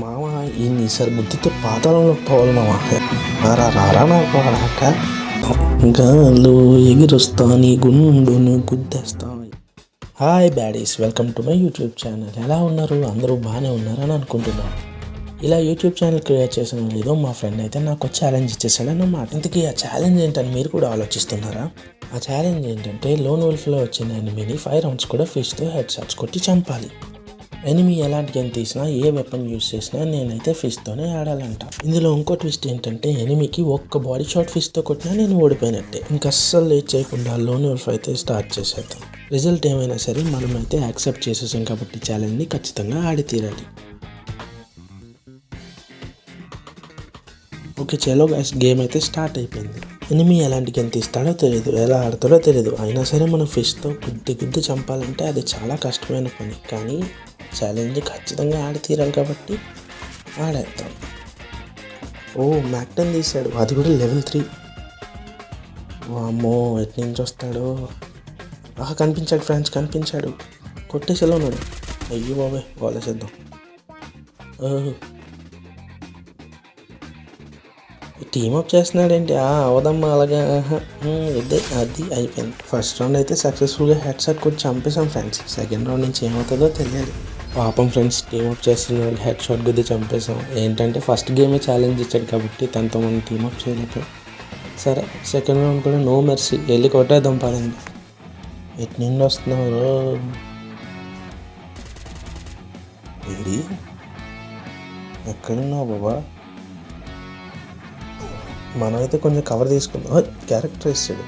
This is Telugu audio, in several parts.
మామ ఈసారి గుద్దితే పాతాళంలో పోవాలి మామ. రారా రారా నాకు రాక గాలు ఎగిరొస్తా నీ గుండును గుద్దేస్తా. Hi baddies, welcome to my YouTube channel. ఎలా ఉన్నారు? అందరూ బాగానే ఉన్నారని అనుకుంటున్నాను. ఇలా యూట్యూబ్ ఛానల్ క్రియేట్ చేసిన లేదో మా ఫ్రెండ్ అయితే నాకు ఛాలెంజ్ ఇచ్చేసాడన్నమాట. ఇంతకీ ఆ ఛాలెంజ్ ఏంటని మీరు కూడా ఆలోచిస్తున్నారా? ఆ ఛాలెంజ్ ఏంటంటే లోన్ వల్ఫ్లో వచ్చిన ఎనిమిని 5 రౌండ్స్ కూడా ఫిష్తో హెడ్ షాట్స్ కొట్టి చంపాలి. ఎనిమి ఎలాంటి గన్ తీసినా, ఏ వెపన్ యూజ్ చేసినా నేనైతే ఫిష్తోనే ఆడాలంట. ఇందులో ఇంకో ట్విస్ట్ ఏంటంటే ఎనిమికి ఒక్క బాడీ షాట్ ఫిష్తో కొట్టినా నేను ఓడిపోయినట్టే. ఇంకా అస్సలు లేట్ చేయకుండా లోన్ వల్ఫ్ అయితే స్టార్ట్ చేసేద్దాం. రిజల్ట్ ఏమైనా సరే మనమైతే యాక్సెప్ట్ చేసేసాం కాబట్టి ఛాలెంజ్ని ఖచ్చితంగా ఆడి తీరాలి. ఓకే చలో గైస్, గేమ్ అయితే స్టార్ట్ అయిపోయింది. ఎనిమి ఎలాంటి గన్ తీస్తాడో తెలియదు, ఎలా ఆడతాడో తెలియదు. అయినా సరే మనం ఫిష్తో గుద్ది చంపాలంటే అది చాలా కష్టమైన పని. కానీ ఛాలెంజ్ ఖచ్చితంగా ఆడి తీరాలి కాబట్టి ఆడేద్దాం. ఓ మ్యాక్టన్ తీశాడు, అది కూడా లెవెల్ 3. వామ్మో ఎటు నుంచి వస్తాడో. కనిపించాడు ఫ్రెండ్స్, కనిపించాడు. కొట్టేసేలా ఉన్నాడు. అయ్యో బాబాయ్, వాలేసేద్దాం. టీమప్ చేస్తున్నాడేంటి? అవదమ్మా అలాగా. అది అయిపోయింది. ఫస్ట్ రౌండ్ అయితే సక్సెస్ఫుల్గా హెడ్ షాట్ కొట్టి చంపేసాం ఫ్రెండ్స్. సెకండ్ రౌండ్ నుంచి ఏమవుతుందో తెలియాలి. పాపం ఫ్రెండ్స్, టీమప్ చేస్తున్నాడు, హెడ్ షాట్ గుద్ది చంపేసాం. ఏంటంటే ఫస్ట్ గేమే ఛాలెంజ్ ఇచ్చాడు కాబట్టి తనతో మనం టీమప్ చేయలేకపోయాం. సరే సెకండ్ రౌండ్ కూడా నో మెర్సీ, వెళ్ళి కొట్టేద్దాం పదండి. ఎటు నుండి వస్తున్నారు? ఏడి ఎక్కడున్నావు బాబా? మనమైతే కొంచెం కవర్ తీసుకుందాం. క్యారెక్టర్ ఇస్తాడు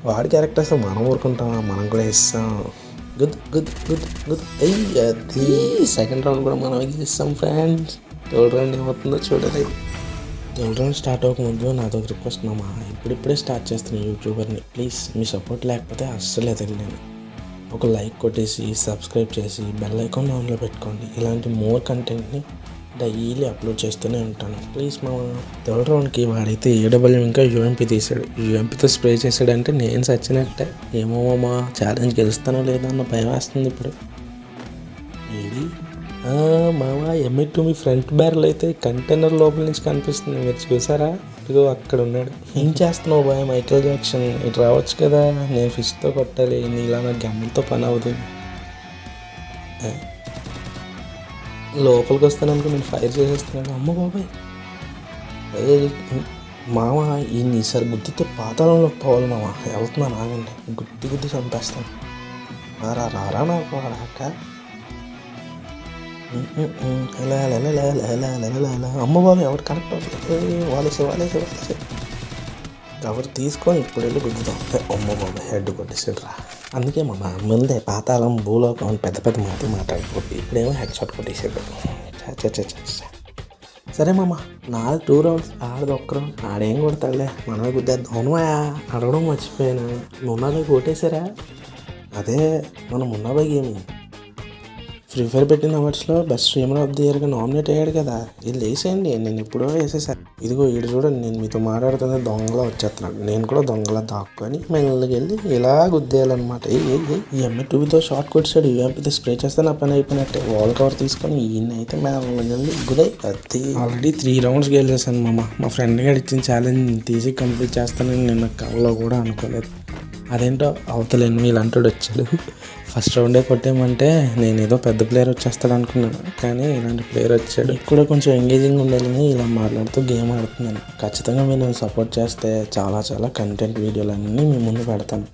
వాడి క్యారెక్టర్ ఇస్తాం, మనం ఊరుకుంటామా? మనం కూడా ఇస్తాం. Good good good good. అది సెకండ్ రౌండ్ కూడా మనం ఇస్తాం ఫ్రెండ్స్. థర్డ్ రౌండ్ ఏమవుతుందో చూడాలి. థర్డ్ రౌండ్ స్టార్ట్ అవ్వకముందు నాతో ఒక రిక్వెస్ట్ మామా, ఇప్పుడిప్పుడే స్టార్ట్ చేస్తున్నాను యూట్యూబర్ని. ప్లీజ్ మీ సపోర్ట్ లేకపోతే అస్సలు ఎదగలేను. ఒక లైక్ కొట్టేసి సబ్స్క్రైబ్ చేసి బెల్ ఐకాన్ ఆన్లో పెట్టుకోండి. ఇలాంటి మోర్ కంటెంట్ని డైలీ అప్లోడ్ చేస్తూనే ఉంటాను ప్లీజ్ మామ. థర్డ్ రౌండ్కి వాడైతే ఏడబ్ల్యూ ఇంకా యూఎంపీ తీసాడు. యూఎంపీతో స్ప్రే చేసాడంటే నేను సచ్చినట్టే. ఏమో మామ, ఛాలెంజ్ గెలుస్తానో లేదో అన్న భయం వేస్తుంది ఇప్పుడు. ఏది మామ, M2 మీ ఫ్రంట్ బ్యారల్ అయితే కంటైనర్ లోపల నుంచి కనిపిస్తుంది, మీరు చూసారా? ఇదిగో అక్కడ ఉన్నాడు. ఏం చేస్తున్నావు బాయ్? మైకేల్ జాక్సన్ ఇటు రావచ్చు కదా, నేను ఫిష్తో కొట్టాలి. నీలా నాకు గమ్ములతో పని అవుతుంది. లోపలికి వస్తాననుకో నేను ఫైర్ చేసేస్తున్నాడు. అమ్మ బాబాయ్, మామ ఈసారి గుద్దితే పాతాళంలో పోవాలి మామ. వెళ్తున్నాను, ఆగండి. గుద్ది చంపేస్తాను. రారా నాకు రాక. అమ్మ బాబాయ్, ఎవరు కనెక్ట్ అవుతుంది? వాళ్ళేసే ఎవరు తీసుకొని ఇప్పుడు వెళ్ళి గుద్దుతాం. అమ్మ బాబాయ్, హెడ్ కొట్టేసాడు రా. అందుకే మా ముందే పాతాళం, భూలోకం పెద్ద పెద్ద మాట్లాడుకోండి. ఇప్పుడేమో హెడ్ షాట్ కొట్టేసాడు. సరే మామ, 2 రౌండ్స్ ఆడదు. ఒక్క రౌండ్ ఆడేం కొడతాడులే, మనమే గుద్దేద్దాం. అవునమాయా, అడగడం మర్చిపోయాను. మున్నాబాయ్ కొట్టేశారా? అదే మనం మున్నాబాయ్ గేమి ఫ్రీ ఫైర్ పెట్టిన అవార్డ్స్లో బెస్ట్ స్ట్రీమర్ ఆఫ్ ది ఇయర్గా నామినేట్ అయ్యాడు కదా. ఇది వేసేయండి, నేను ఎప్పుడో వేసేసాను. ఇదిగో ఈడు చూడండి, నేను మీతో మాట్లాడుతున్న దొంగలా వచ్చేస్తున్నాడు. నేను కూడా దొంగలా దాక్కొని మెల్లకి వెళ్ళి ఇలా గుద్దేయాలన్నమాట. ఈ M2తో షార్ట్ కొట్టాడు, యూఎంపీతో స్ప్రే చేస్తే నా పని అయిపోయినట్టే. వాల్ కవర్ తీసుకొని ఈయన అయితే మెల్లకి గుదై. అది ఆల్రెడీ 3 రౌండ్స్ గెలిచేసాను మామ. మా ఫ్రెండ్ గారు ఇచ్చిన ఛాలెంజ్ తీసి కంప్లీట్ చేస్తానని నిన్న కవలో కూడా అనుకోలేదు. అదేంటో అవతలేను ఇలాంటి వచ్చాడు. ఫస్ట్ రౌండే కొట్టేయమంటే నేను ఏదో పెద్ద ప్లేయర్ వచ్చేస్తాడు అనుకున్నాను, కానీ ఇలాంటి ప్లేయర్ వచ్చాడు. కూడా కొంచెం ఎంగేజింగ్ ఉండాలని ఇలా మాట్లాడుతూ గేమ్ ఆడుతున్నాను. ఖచ్చితంగా మీరు నన్ను సపోర్ట్ చేస్తే చాలా కంటెంట్ వీడియోలన్నీ మీ ముందు పెడతాను.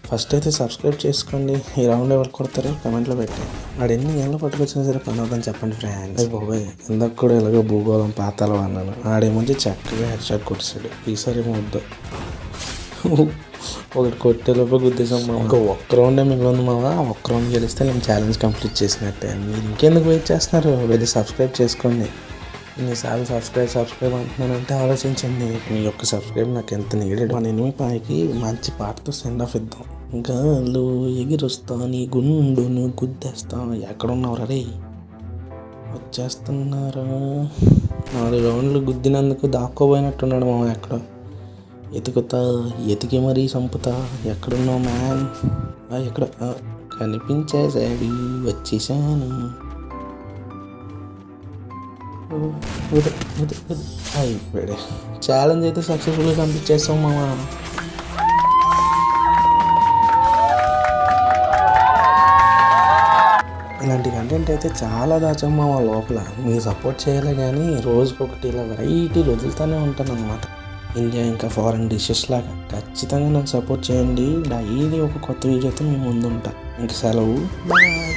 ఫస్ట్ అయితే సబ్స్క్రైబ్ చేసుకోండి. ఈ రౌండ్ ఎవరు కొడతారో కమెంట్లో పెట్టాను. వాడు ఎన్ని గేమ్లో పట్టుకొచ్చినా సరే పని అవుతుందని చెప్పండి ఫ్రెండ్స్. బాబాయ్, ఇందాక కూడా ఇలాగో భూగోళం పాతాళం అన్నాను. ఆడేమొచ్చి చక్కగా హెడ్ షాట్ కొట్టేసాడు. ఈసారి ఏమో వద్దు, ఒకటి కొట్టేలోపు గుద్దేశాం మామ. ఇంకా ఒక్క రౌండే మిగిలింది మామ. ఒక్క రౌండ్ గెలిస్తే నేను ఛాలెంజ్ కంప్లీట్ చేసినట్టే. మీరు ఇంకెందుకు వెయిట్ చేస్తున్నారు? వెళ్ళి సబ్స్క్రైబ్ చేసుకోండి. ఇన్నిసార్లు సబ్స్క్రైబ్ అంటున్నానంటే ఆలోచించండి. మీ యొక్క సబ్స్క్రైబ్ నాకు ఎంత నీడెడ్. మన ఎనిమి పాయికి మంచి పాటతో సెండ్ ఆఫ్ ఇద్దాం. గాలు ఎగిరొస్తా నీ గుండును గుద్దేస్తా. ఎక్కడున్నావు రే? వచ్చేస్తున్నారా? 4 రౌండ్లు గుద్దినందుకు దాక్కోపోయినట్టున్నాడు మామ. ఎక్కడ ఎతికి మరీ చంపుతా. ఎక్కడున్నావు మ్యాన్? ఎక్కడ కనిపించేసాడు, వచ్చేసాను. అయిపోయాడు. ఛాలెంజ్ అయితే సక్సెస్ఫుల్గా కంప్లీట్ చేస్తాం మామ. ఇలాంటి కంటెంట్ అయితే చాలా దాచాం మామ లోపల. మీరు సపోర్ట్ చేయాలి కానీ రోజుకొకటి ఇలా వెరైటీలు వదులుతూనే ఉంటాను అనమాట. ఇండియా ఇంకా ఫారెన్ డిషెస్ లాగా ఖచ్చితంగా నాకు సపోర్ట్ చేయండి. డైలీ ఒక కొత్త వీడియోతో మీ ముందుంటా. ఇంక సెలవు, బాయ్.